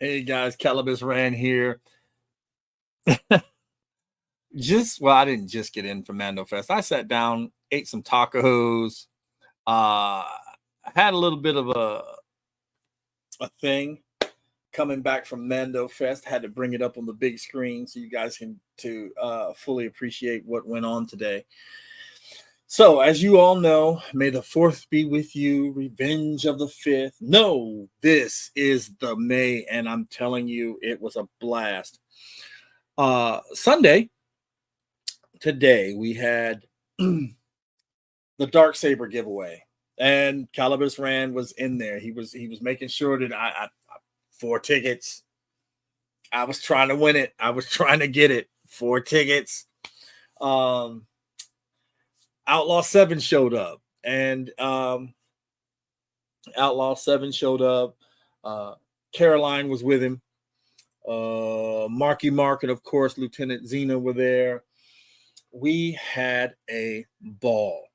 Hey guys, Calibus Ran here. I didn't just get in from Mando Fest. I sat down, ate some tacos, uh, had a little bit of a thing coming back from Mando Fest. Had to bring it up on the big screen so you guys can to fully appreciate what went on today. So, as you all know, may the fourth be with you. Revenge of the fifth. No, this is the May, and I'm telling you, it was a blast. Sunday today we had the dark saber giveaway, and Calibus Rand was in there. He was making sure that I 4 tickets. I was trying to win it. I was trying to get it. 4 tickets. um Outlaw 7 showed up, and Outlaw 7 showed up. Caroline was with him. Marky Mark and of course Lieutenant Xena were there. We had a ball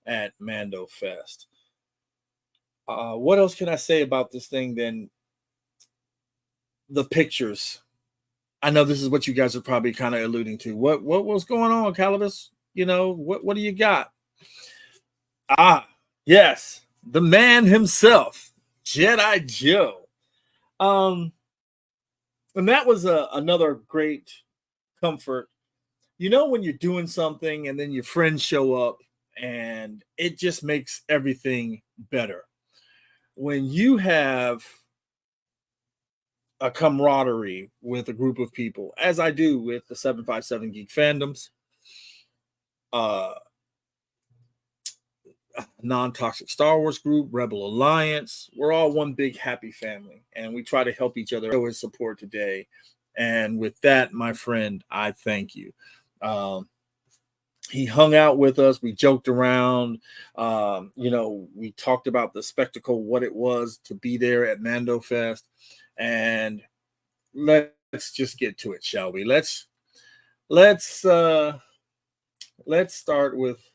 at Mando Fest. What else can I say about this thing than the pictures? I know this is what you guys are probably kind of alluding to. What was going on, Calibus? What do you got? Ah, yes, the man himself, Jedi Joe. Um, and that was another great comfort. When you're doing something and then your friends show up, and it just makes everything better. When you have a camaraderie with a group of people, as I do with the 757 Geek Fandoms, uh, Non-Toxic Star Wars Group, Rebel Alliance, we're all one big happy family, and we try to help each other. Show his support today. And with that, my friend, I thank you. He hung out with us. We joked around. We talked about the spectacle, what it was to be there at Mando Fest. And let's just get to it, shall we? Let's start with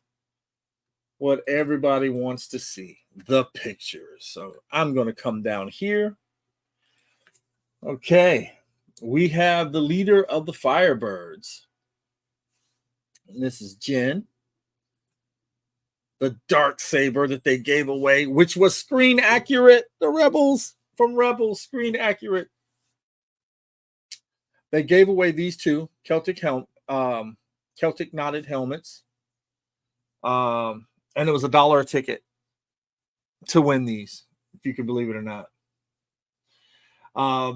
what everybody wants to see, the pictures. So I'm going to come down here. Okay. We have the leader of the Firebirds. And this is Jen. The dark saber that they gave away, which was screen accurate. The Rebels from Rebels, screen accurate. They gave away these two Celtic knotted helmets. And it was $1 a ticket to win these, if you can believe it or not.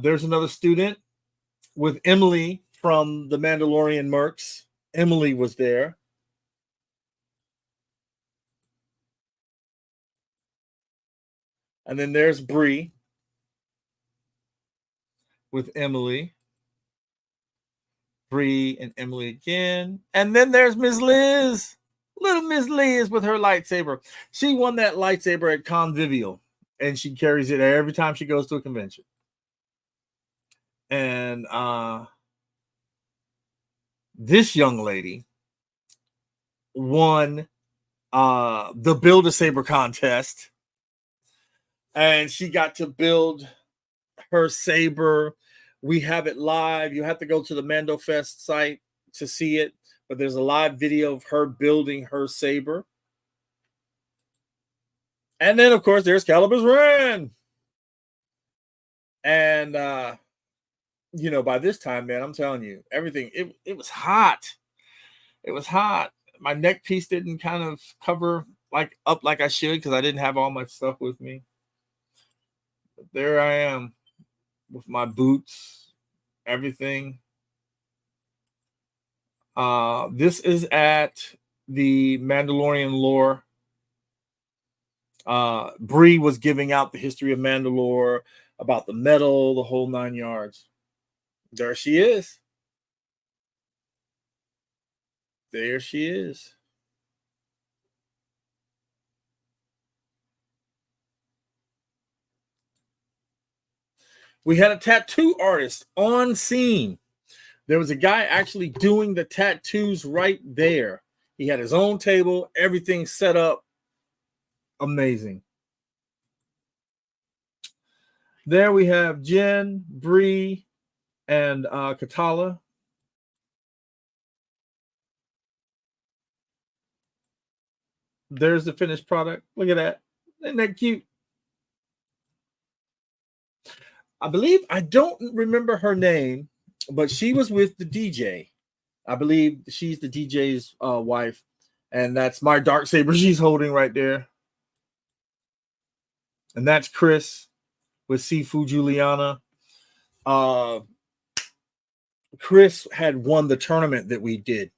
There's another student with Emily from the Mandalorian Mercs. Emily was there. And then there's Bree with Emily. Bree and Emily again. And then there's Miss Liz. Little Miss Liz with her lightsaber. She won that lightsaber at Convivial, and she carries it every time she goes to a convention. And this young lady won the Build-A-Saber contest, and she got to build her saber. We have it live. You have to go to the Mando Fest site to see it, but there's a live video of her building her saber. And then, of course, there's Calibus Ran. And by this time, man, I'm telling you, everything, it was hot. It was hot. My neck piece didn't kind of cover up like I should, because I didn't have all my stuff with me. But there I am with my boots, everything. This is at the Mandalorian lore. Bree was giving out the history of Mandalore, about the metal, the whole 9 yards. There she is. There she is. We had a tattoo artist on scene. There was a guy actually doing the tattoos right there. He had his own table, everything set up. Amazing. There we have Jen, Bree, and Katala. There's the finished product. Look at that. Isn't that cute? I believe, I don't remember her name, but she was with the DJ. I believe she's the DJ's wife, and that's my dark saber she's holding right there. And that's Chris with Sifu Juliana. Uh, Chris had won the tournament that we did.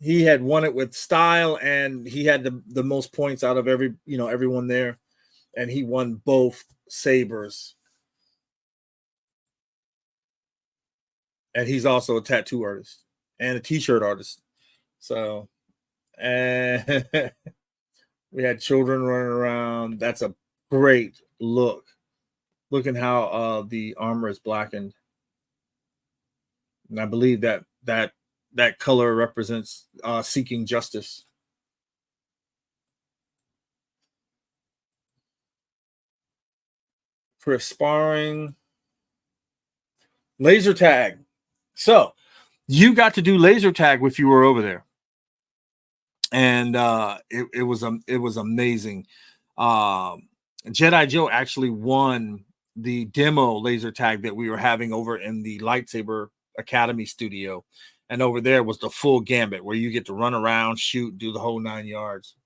He had won it with style, and he had the most points out of everyone there, and he won both sabers. And he's also a tattoo artist and a t-shirt artist. So, and we had children running around. That's a great look. Looking how the armor is blackened, and I believe that color represents seeking justice. For sparring, laser tag. So you got to do laser tag if you were over there, and it was amazing. Jedi Joe actually won the demo laser tag that we were having over in the Lightsaber Academy studio, and over there was the full gambit where you get to run around, shoot, do the whole 9 yards.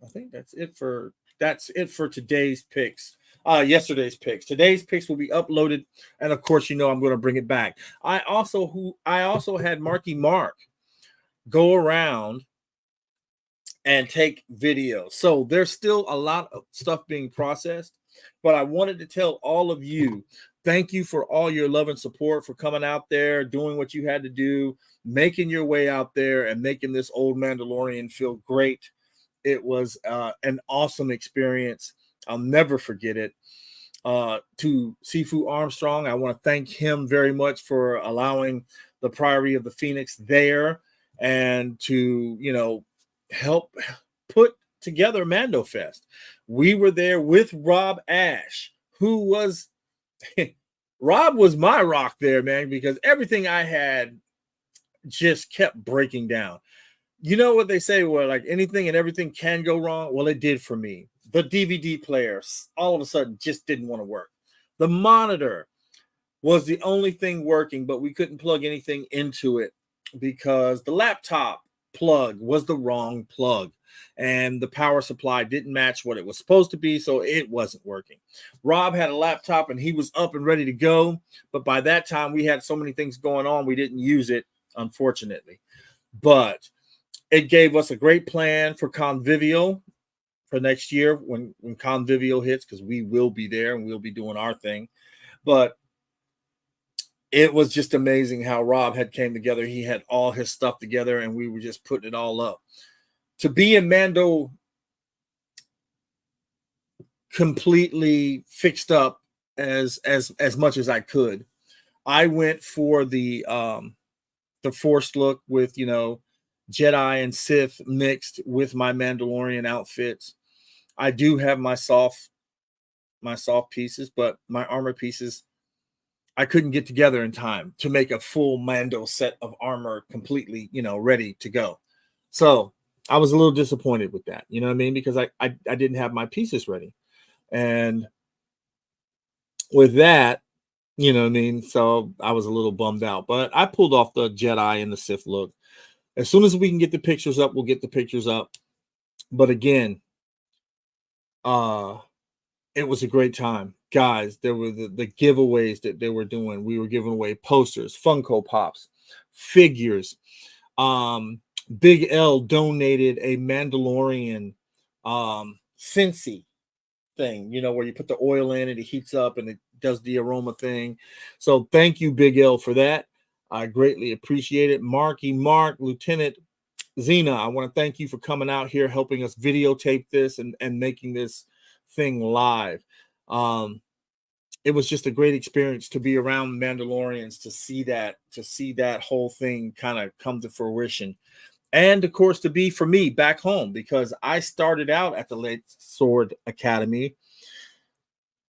I think that's it for today's picks. Yesterday's picks. Today's picks will be uploaded, and of course, I'm going to bring it back. I also had Marky Mark go around and take videos. So there's still a lot of stuff being processed, but I wanted to tell all of you, thank you for all your love and support, for coming out there, doing what you had to do, making your way out there, and making this old Mandalorian feel great. It was an awesome experience. I'll never forget it. To Sifu Armstrong, I want to thank him very much for allowing the Priory of the Phoenix there, and to help put together Mando Fest. We were there with Rob Ash, who was Rob was my rock there, man, because everything I had just kept breaking down. You know what they say, where like anything and everything can go wrong? Well, it did for me. The DVD player all of a sudden just didn't want to work. The monitor was the only thing working, but we couldn't plug anything into it because the laptop plug was the wrong plug, and the power supply didn't match what it was supposed to be, so it wasn't working. Rob had a laptop and he was up and ready to go, but by that time we had so many things going on, we didn't use it, unfortunately. But it gave us a great plan for Convivial for next year when Convivial hits, because we will be there and we'll be doing our thing. But it was just amazing how Rob had came together. He had all his stuff together, and we were just putting it all up. To be in Mando completely fixed up as much as I could, I went for the Force look with Jedi and Sith mixed with my Mandalorian outfits. I do have my soft pieces, but my armor pieces I couldn't get together in time to make a full Mando set of armor completely, ready to go. So I was a little disappointed with that, you know what I mean? Because I didn't have my pieces ready. And with that, you know what I mean? So I was a little bummed out, but I pulled off the Jedi and the Sith look. As soon as we can get the pictures up, we'll get the pictures up. But again, it was a great time. Guys, there were the giveaways that they were doing. We were giving away posters, Funko Pops, figures. Big L donated a Mandalorian Cincy thing, where you put the oil in and it heats up and it does the aroma thing. So thank you, Big L, for that. I greatly appreciate it. Marky Mark, Lieutenant Zena, I want to thank you for coming out here, helping us videotape this and making this thing live. It was just a great experience to be around Mandalorians, to see that whole thing kind of come to fruition. And of course, to be for me back home, because I started out at the Light Sword Academy,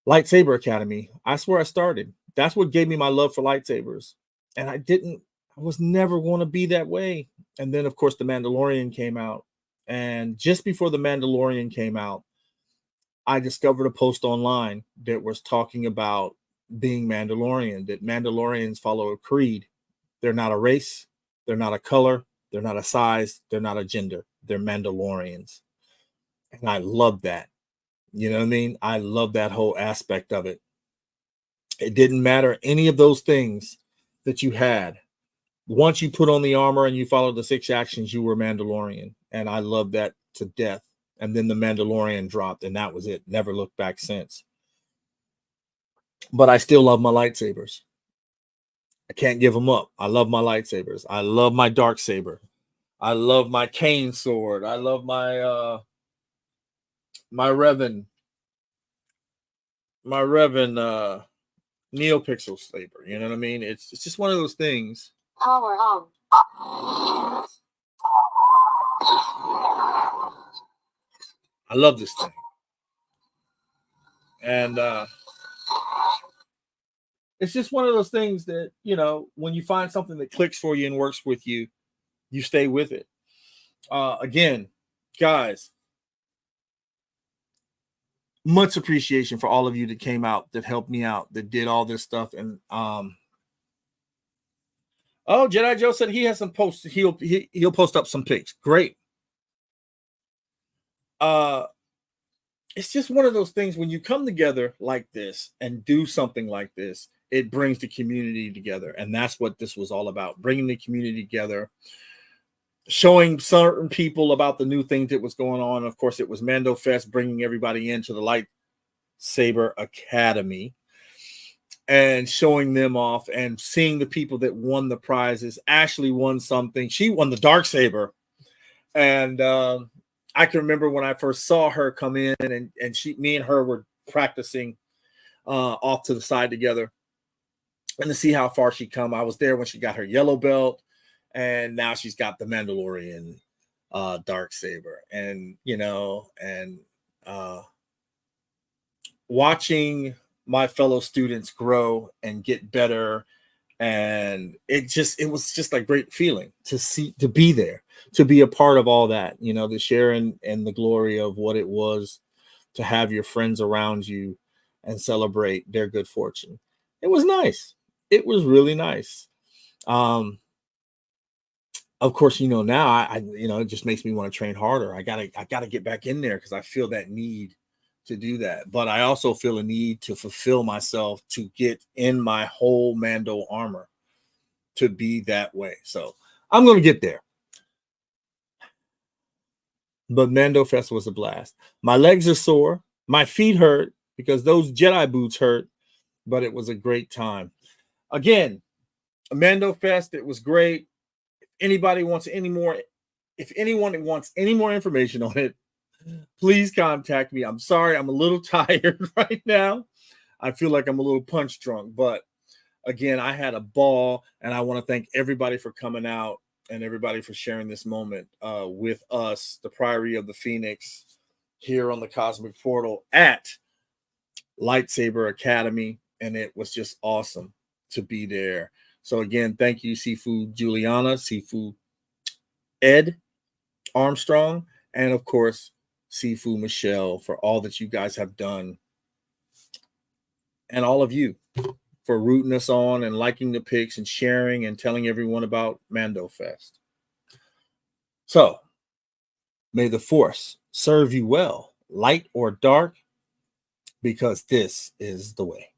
Lightsaber Academy. I swear I started. That's what gave me my love for lightsabers. And I was never going to be that way. And then, of course, The Mandalorian came out. And just before The Mandalorian came out, I discovered a post online that was talking about being Mandalorian, that Mandalorians follow a creed. They're not a race, they're not a color, they're not a size, they're not a gender. They're Mandalorians. And I love that. You know what I mean? I love that whole aspect of it. It didn't matter any of those things that you had. Once you put on the armor and you followed the 6 actions, you were Mandalorian. And I love that to death. And then the Mandalorian dropped, and that was it. Never looked back since. But I still love my lightsabers. I can't give them up. I love my lightsabers. I love my dark saber. I love my cane sword. I love my Revan Neopixel saber. You know what I mean? It's just one of those things. Power on. I love this thing. And it's just one of those things that, you know, when you find something that clicks for you and works with you, you stay with it. Again, guys, much appreciation for all of you that came out, that helped me out, that did all this stuff. And oh, Jedi Joe said he has some posts. He'll post up some pics. Great. It's just one of those things when you come together like this and do something like this, it brings the community together. And that's what this was all about, bringing the community together, showing certain people about the new things that was going on. Of course, it was Mando Fest, bringing everybody into the Lightsaber Academy and showing them off and seeing the people that won the prizes. Ashley won something. She won the dark saber. And I can remember when I first saw her come in, and me and her were practicing off to the side together, and to see how far she come. I was there when she got her yellow belt, and now she's got the Mandalorian dark saber. And you know, and watching my fellow students grow and get better, and it was just a great feeling to be there, to be a part of all that, you know, the sharing and the glory of what it was to have your friends around you and celebrate their good fortune. It was nice. It was really nice. Of course, you know, now you know, it just makes me want to train harder. I gotta get back in there because I feel that need to do that. But I also feel a need to fulfill myself to get in my whole Mando armor to be that way. So I'm going to get there. But Mando Fest was a blast. My legs are sore. My feet hurt because those Jedi boots hurt, but it was a great time. Again, Mando Fest, it was great. If anyone wants any more information on it, please contact me. I'm sorry, I'm a little tired right now. I feel like I'm a little punch drunk, but again, I had a ball, and I want to thank everybody for coming out and everybody for sharing this moment with us, the Priory of the Phoenix, here on the Cosmic Portal at Lightsaber Academy, and it was just awesome to be there. So again, thank you, Sifu Juliana, Sifu Ed Armstrong, and of course, Sifu Michelle, for all that you guys have done, and all of you for rooting us on and liking the pics and sharing and telling everyone about Mando Fest. So, may the Force serve you well, light or dark, because this is the way.